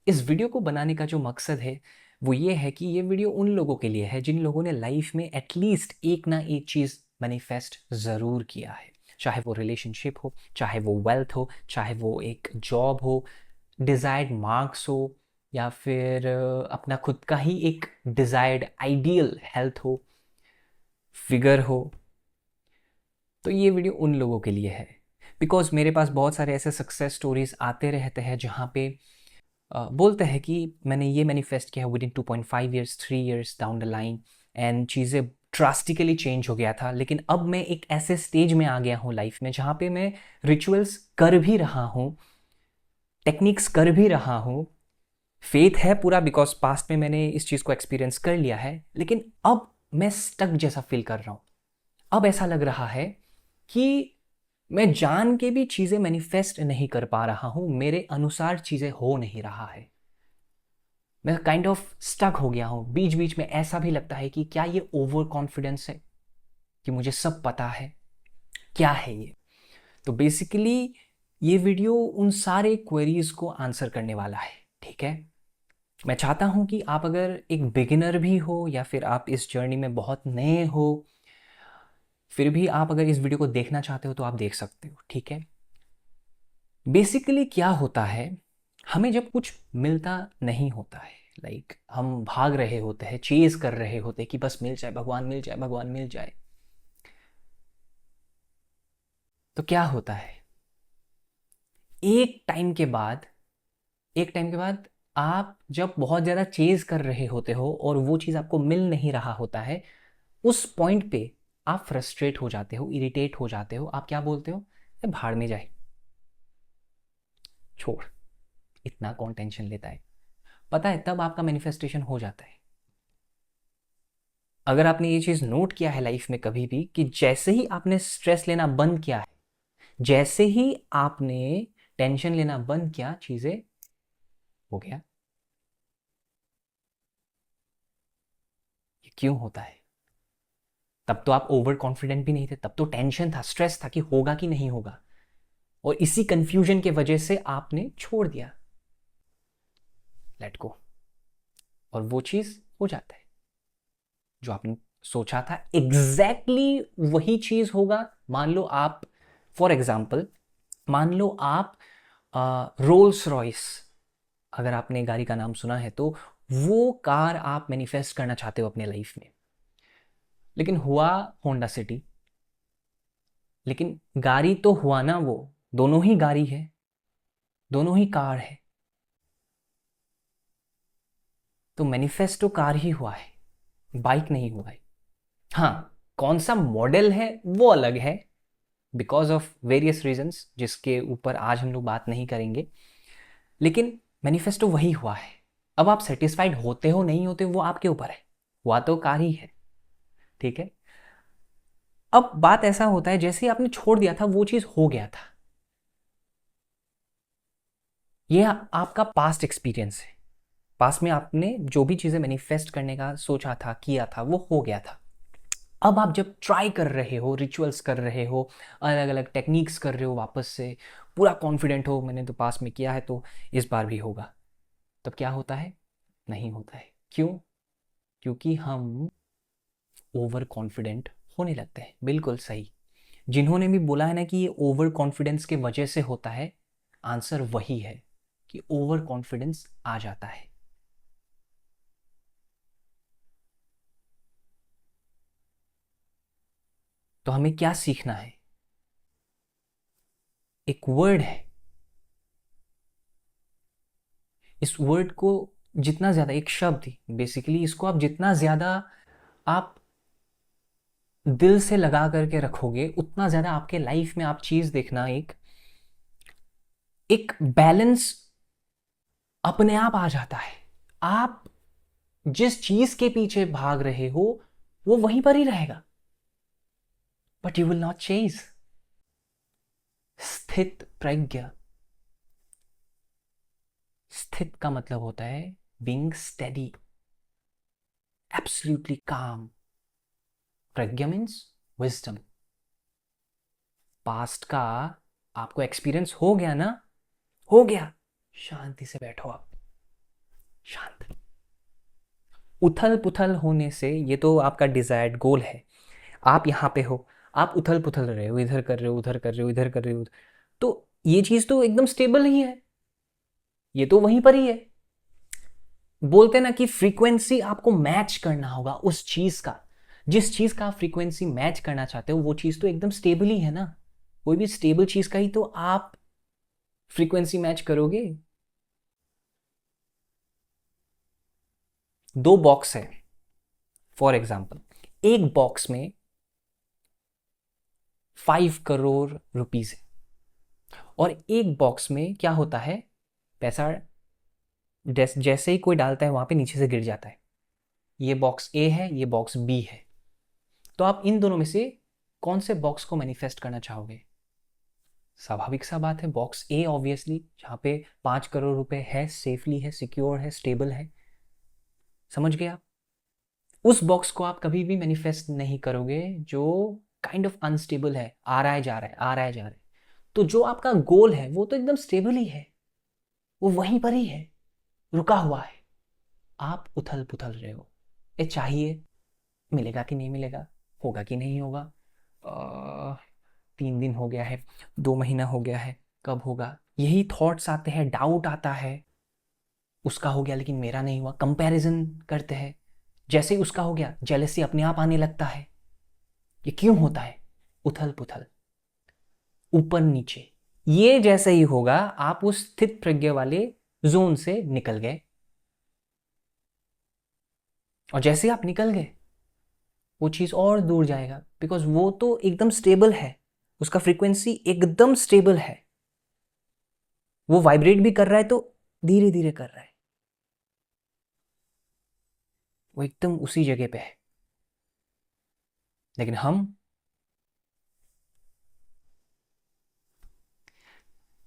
इस वीडियो को बनाने का जो मकसद है वो ये है कि ये वीडियो उन लोगों के लिए है जिन लोगों ने लाइफ में एटलीस्ट एक ना एक चीज़ मैनिफेस्ट ज़रूर किया है। चाहे वो रिलेशनशिप हो, चाहे वो वेल्थ हो, चाहे वो एक जॉब हो, डिज़ायर्ड मार्क्स हो, या फिर अपना खुद का ही एक डिज़ायर्ड आइडियल हेल्थ हो, फिगर हो। तो ये वीडियो उन लोगों के लिए है बिकॉज मेरे पास बहुत सारे ऐसे सक्सेस स्टोरीज आते रहते हैं जहाँ पे बोलते हैं कि मैंने ये मैनिफेस्ट किया with in 2.5 years, 3 years down the line, and चीज़ें ड्रास्टिकली चेंज हो गया था। लेकिन अब मैं एक ऐसे स्टेज में आ गया हूँ लाइफ में जहाँ पे मैं रिचुअल्स कर भी रहा हूँ, टेक्निक्स कर भी रहा हूँ, फेथ है पूरा बिकॉज पास्ट में मैंने इस चीज़ को एक्सपीरियंस कर लिया है। लेकिन अब मैं स्टक जैसा फील कर रहा हूँ। अब ऐसा लग रहा है कि मैं जान के भी चीज़ें मैनिफेस्ट नहीं कर पा रहा हूँ, मेरे अनुसार चीज़ें हो नहीं रहा है। मैं काइंड ऑफ स्टक हो गया हूँ। बीच बीच में ऐसा भी लगता है कि क्या ये ओवर कॉन्फिडेंस है कि मुझे सब पता है, क्या है ये। तो बेसिकली ये वीडियो उन सारे क्वेरीज को आंसर करने वाला है। ठीक है, मैं चाहता हूँ कि आप अगर एक बिगिनर भी हो या फिर आप इस जर्नी में बहुत नए हो, फिर भी आप अगर इस वीडियो को देखना चाहते हो तो आप देख सकते हो। ठीक है, बेसिकली क्या होता है, हमें जब कुछ मिलता नहीं होता है, लाइक हम भाग रहे होते हैं, चेज कर रहे होते हैं कि बस मिल जाए, भगवान मिल जाए, भगवान मिल जाए, तो क्या होता है, एक टाइम के बाद एक टाइम के बाद आप जब बहुत ज़्यादा चेज कर रहे होते हो और वो चीज़ आपको मिल नहीं रहा होता है, उस पॉइंट पे आप फ्रस्ट्रेट हो जाते हो, इरिटेट हो जाते हो। आप क्या बोलते हो, भाड़ में जाए, छोड़, इतना कौन टेंशन लेता है। पता है, तब आपका मैनिफेस्टेशन हो जाता है। अगर आपने ये चीज़ नोट किया है लाइफ में कभी भी कि जैसे ही आपने स्ट्रेस लेना बंद किया है, जैसे ही आपने टेंशन लेना बंद किया, चीज़ें हो गया। ये क्यों होता है? तब तो आप ओवर कॉन्फिडेंट भी नहीं थे, तब तो टेंशन था, स्ट्रेस था कि होगा कि नहीं होगा, और इसी कंफ्यूजन के वजह से आपने छोड़ दिया, लेट गो, और वो चीज़ हो जाता है जो आपने सोचा था। एग्जैक्टली वही चीज़ होगा। मान लो आप, फॉर एग्जाम्पल, मान लो आप रोल्स रॉयस, अगर आपने गाड़ी का नाम सुना है तो वो कार आप मैनिफेस्ट करना चाहते हो अपने लाइफ में, लेकिन हुआ होंडा सिटी। लेकिन गाड़ी तो हुआ ना, वो दोनों ही गाड़ी है, दोनों ही कार है, तो मैनिफेस्टो कार ही हुआ है, बाइक नहीं हुआ है। हाँ, कौन सा मॉडल है वो अलग है, बिकॉज ऑफ वेरियस रीजंस जिसके ऊपर आज हम लोग बात नहीं करेंगे। लेकिन मैनिफेस्टो वही हुआ है। अब आप सेटिस्फाइड होते हो नहीं होते वो आपके ऊपर है, हुआ तो कार ही है। ठीक है, अब बात ऐसा होता है जैसे ही आपने छोड़ दिया था वो चीज हो गया था। ये आपका पास्ट एक्सपीरियंस है। पास्ट में आपने जो भी चीजें मैनिफेस्ट करने का सोचा था, किया था, वो हो गया था। अब आप जब ट्राई कर रहे हो, रिचुअल्स कर रहे हो, अलग अलग टेक्निक्स कर रहे हो, वापस से पूरा कॉन्फिडेंट हो, मैंने तो पास्ट में किया है तो इस बार भी होगा, तब क्या होता है, नहीं होता है। क्यों? क्योंकि हम ओवर कॉन्फिडेंट होने लगते हैं। बिल्कुल सही, जिन्होंने भी बोला है ना कि ये ओवर कॉन्फिडेंस के वजह से होता है, आंसर वही है कि ओवर कॉन्फिडेंस आ जाता है। तो हमें क्या सीखना है, एक वर्ड है, इस वर्ड को जितना ज़्यादा, एक शब्द बेसिकली, इसको आप जितना ज़्यादा आप दिल से लगा करके रखोगे उतना ज़्यादा आपके लाइफ में आप चीज़ देखना, एक एक बैलेंस अपने आप आ जाता है। आप जिस चीज़ के पीछे भाग रहे हो वो वहीं पर ही रहेगा, but you will not chase. स्थित प्रज्ञ, स्थित का मतलब होता है बीइंग स्टेडी, एब्सोल्युटली काम। प्रज्ञा मीन्स विजडम। पास्ट का आपको एक्सपीरियंस हो गया ना, हो गया, शांति से बैठो आप, शांत। उथल पुथल होने से, ये तो आपका डिजायर्ड गोल है, आप यहाँ पे हो, आप उथल पुथल रहे हो, इधर कर रहे हो, उधर कर रहे हो, इधर कर रहे हो, तो ये चीज तो एकदम स्टेबल ही है, ये तो वहीं पर ही है। बोलते ना कि फ्रीक्वेंसी आपको मैच करना होगा उस चीज का, जिस चीज का आप फ्रीक्वेंसी मैच करना चाहते हो वो चीज तो एकदम स्टेबल ही है ना। कोई भी स्टेबल चीज का ही तो आप फ्रीक्वेंसी मैच करोगे। दो बॉक्स है फॉर एग्जाम्पल, एक बॉक्स में 5 करोड़ रुपीज है और एक बॉक्स में क्या होता है, पैसा जैसे ही कोई डालता है वहां पे नीचे से गिर जाता है। ये बॉक्स ए है, ये बॉक्स बी है, तो आप इन दोनों में से कौन से बॉक्स को मैनिफेस्ट करना चाहोगे? स्वाभाविक सा बात है, बॉक्स ए ऑब्वियसली, जहां पे 5 करोड़ रुपए है, सेफली है, सिक्योर है, स्टेबल है। समझ गए आप? उस बॉक्स को आप कभी भी मैनिफेस्ट नहीं करोगे जो काइंड ऑफ अनस्टेबल है, आ रहा है जा रहा है, आ रहा है जा रहा है। तो जो आपका गोल है वो तो एकदम स्टेबल ही है, वो वहीं पर ही है, रुका हुआ है। आप उथल पुथल रहे हो, ये चाहिए, मिलेगा कि नहीं मिलेगा, होगा कि नहीं होगा, 3 दिन हो गया है, 2 महीना हो गया है, कब होगा, यही थॉट्स आते हैं, डाउट आता है। उसका हो गया लेकिन मेरा नहीं हुआ, कंपैरिजन करते हैं, जैसे ही उसका हो गया जेलसी अपने आप आने लगता है। ये क्यों होता है? उथल पुथल, ऊपर नीचे। ये जैसे ही होगा आप उस स्थित प्रज्ञ वाले जोन से निकल गए, और जैसे ही आप निकल गए वो चीज और दूर जाएगा, बिकॉज वो तो एकदम स्टेबल है, उसका फ्रीक्वेंसी एकदम स्टेबल है, वो वाइब्रेट भी कर रहा है तो धीरे धीरे कर रहा है, वो एकदम उसी जगह पे है। लेकिन हम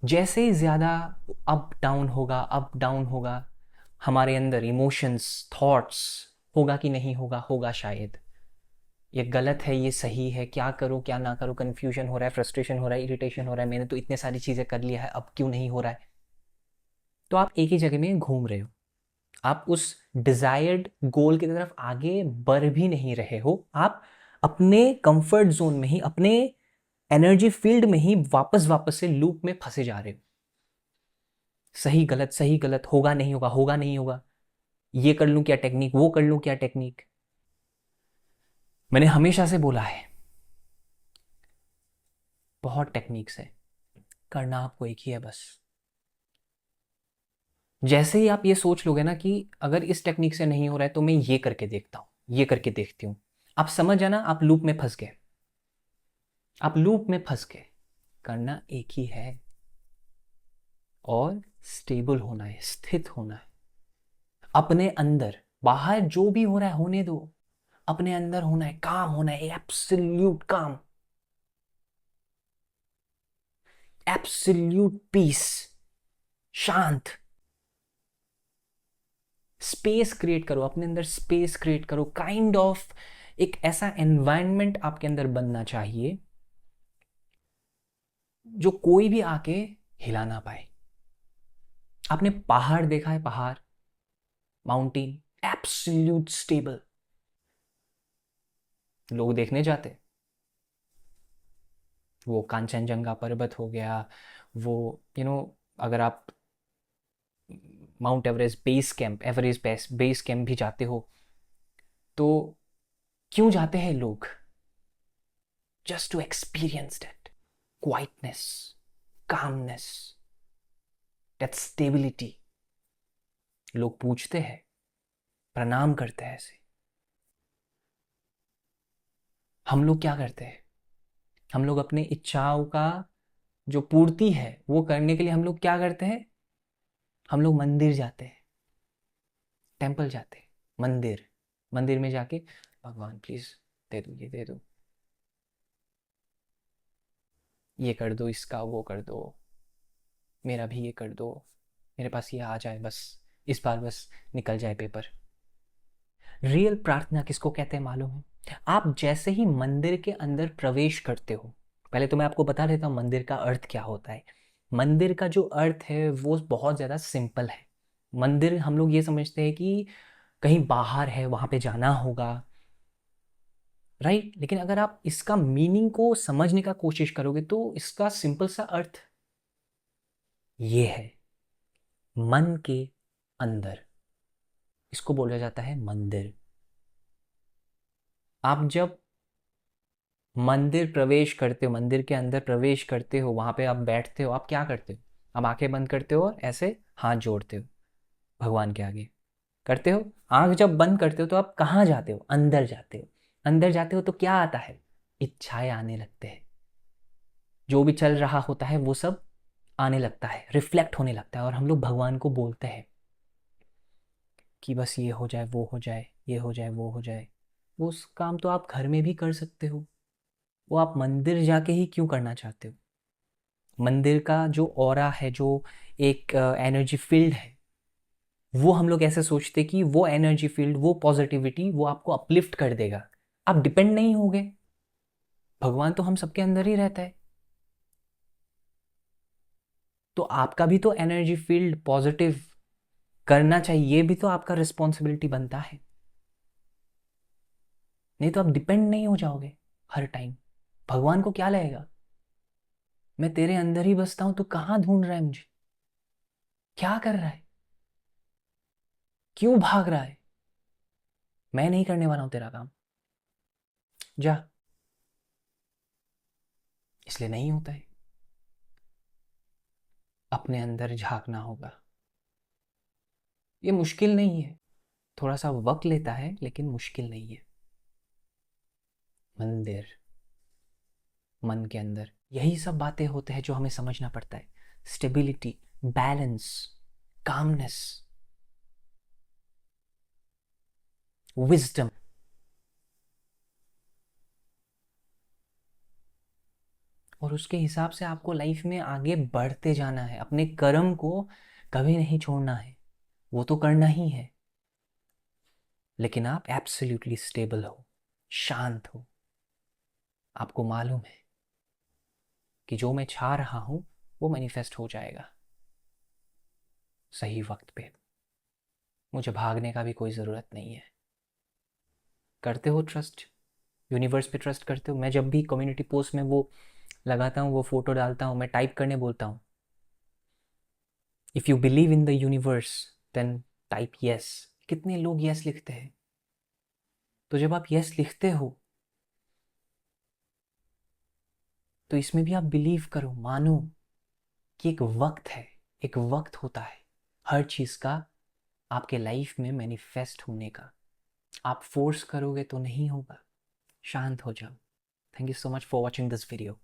जैसे ही ज्यादा अप डाउन होगा, अप डाउन होगा, हमारे अंदर इमोशंस, थॉट्स, होगा कि नहीं होगा, होगा शायद, ये गलत है, ये सही है, क्या करूं क्या ना करूं, कंफ्यूजन हो रहा है, फ्रस्ट्रेशन हो रहा है, इरिटेशन हो रहा है, मैंने तो इतने सारी चीजें कर लिया है, अब क्यों नहीं हो रहा है। तो आप एक ही जगह में घूम रहे हो, आप उस डिजायर्ड गोल की तरफ आगे बढ़ भी नहीं रहे हो, आप अपने कंफर्ट जोन में ही, अपने एनर्जी फील्ड में ही वापस वापस से लूप में फंसे जा रहे हो। सही गलत, सही गलत, होगा नहीं होगा, होगा नहीं होगा, ये कर लूं क्या टेक्निक, वो कर लूं क्या टेक्निक। मैंने हमेशा से बोला है, बहुत टेक्निक्स है, करना आपको एक ही है बस। जैसे ही आप ये सोच लोगे ना कि अगर इस टेक्निक से नहीं हो रहा है तो मैं ये करके देखता हूँ, ये करके देखती हूँ, आप समझ जाना आप लूप में फंस गए, आप लूप में फंस गए। करना एक ही है, और स्टेबल होना है, स्थित होना है अपने अंदर। बाहर जो भी हो रहा है होने दो, अपने अंदर होना है, काम होना है, एब्सोल्यूट काम, एब्सोल्यूट पीस, शांत। स्पेस क्रिएट करो अपने अंदर, स्पेस क्रिएट करो, काइंड ऑफ एक ऐसा एनवायरनमेंट आपके अंदर बनना चाहिए जो कोई भी आके हिला ना पाए। आपने पहाड़ देखा है, पहाड़, माउंटेन, एब्सोल्यूट स्टेबल, लोग देखने जाते, वो कांचनजंगा पर्वत हो गया, वो अगर आप mount Everest base camp, Everest base camp भी जाते हो तो क्यों जाते हैं लोग? Just to experience that quietness, calmness, that stability. लोग पूछते हैं, प्रणाम करते हैं ऐसे। हम लोग क्या करते हैं? हम लोग अपने इच्छाओं का जो पूर्ति है वो करने के लिए हम लोग क्या करते हैं? हम लोग मंदिर जाते हैं, टेंपल जाते हैं, मंदिर, मंदिर में जाके भगवान प्लीज दे दो, ये दे दो, ये कर दो, इसका वो कर दो, मेरा भी ये कर दो, मेरे पास ये आ जाए बस, इस बार बस निकल जाए पेपर। रियल प्रार्थना किसको कहते हैं मालूम है? आप जैसे ही मंदिर के अंदर प्रवेश करते हो, पहले तो मैं आपको बता देता हूँ मंदिर का अर्थ क्या होता है। मंदिर का जो अर्थ है वो बहुत ज़्यादा सिंपल है। मंदिर हम लोग ये समझते हैं कि कहीं बाहर है, वहाँ पे जाना होगा, राइट? लेकिन अगर आप इसका मीनिंग को समझने का कोशिश करोगे तो इसका सिंपल सा अर्थ ये है, मन के अंदर। इसको बोला जाता है मंदिर। आप जब मंदिर प्रवेश करते हो, मंदिर के अंदर प्रवेश करते हो, वहाँ पे आप बैठते हो, आप क्या करते हो? आप आंखें बंद करते हो और ऐसे हाथ जोड़ते हो भगवान के आगे, करते हो? आंख जब बंद करते हो तो आप कहाँ जाते हो? अंदर जाते हो। अंदर जाते हो तो क्या आता है? इच्छाएं आने लगते हैं। जो भी चल रहा होता है वो सब आने लगता है, रिफ्लेक्ट होने लगता है, और हम लोग भगवान को बोलते हैं कि बस ये हो जाए, वो हो जाए, ये हो जाए, वो हो जाए। वो उस काम तो आप घर में भी कर सकते हो, वो आप मंदिर जाके ही क्यों करना चाहते हो? मंदिर का जो ऑरा है, जो एक एनर्जी फील्ड है, वो हम लोग ऐसे सोचते कि वो एनर्जी फील्ड, वो पॉजिटिविटी, वो आपको अपलिफ्ट कर देगा। आप डिपेंड नहीं होगे, भगवान तो हम सबके अंदर ही रहता है। तो आपका भी तो एनर्जी फील्ड पॉजिटिव करना चाहिए, ये भी तो आपका रिस्पॉन्सिबिलिटी बनता है। नहीं तो आप डिपेंड नहीं हो जाओगे हर टाइम। भगवान को क्या लगेगा, मैं तेरे अंदर ही बसता हूं, तो कहाँ ढूंढ रहा है मुझे, क्या कर रहा है, क्यों भाग रहा है? मैं नहीं करने वाला हूं तेरा काम, जा। इसलिए नहीं होता है। अपने अंदर झांकना होगा। ये मुश्किल नहीं है, थोड़ा सा वक्त लेता है लेकिन मुश्किल नहीं है। मंदिर, मन के अंदर यही सब बातें होते हैं जो हमें समझना पड़ता है। Stability, balance, calmness, wisdom. और उसके हिसाब से आपको लाइफ में आगे बढ़ते जाना है। अपने कर्म को कभी नहीं छोड़ना है, वो तो करना ही है। लेकिन आप एब्सोल्युटली स्टेबल हो, शांत हो। आपको मालूम है कि जो मैं चाह रहा हूं वो मैनिफेस्ट हो जाएगा सही वक्त पे। मुझे भागने का भी कोई ज़रूरत नहीं है। करते हो ट्रस्ट? यूनिवर्स पे ट्रस्ट करते हो? मैं जब भी कम्युनिटी पोस्ट में वो लगाता हूँ, वो फोटो डालता हूँ, मैं टाइप करने बोलता हूँ, if you believe in the universe then type yes. कितने लोग यस लिखते हैं? तो जब आप यस लिखते हो तो इसमें भी आप बिलीव करो, मानो कि एक वक्त है, एक वक्त होता है हर चीज़ का आपके लाइफ में मैनिफेस्ट होने का। आप फोर्स करोगे तो नहीं होगा। शांत हो जाओ। Thank you so much for watching this video.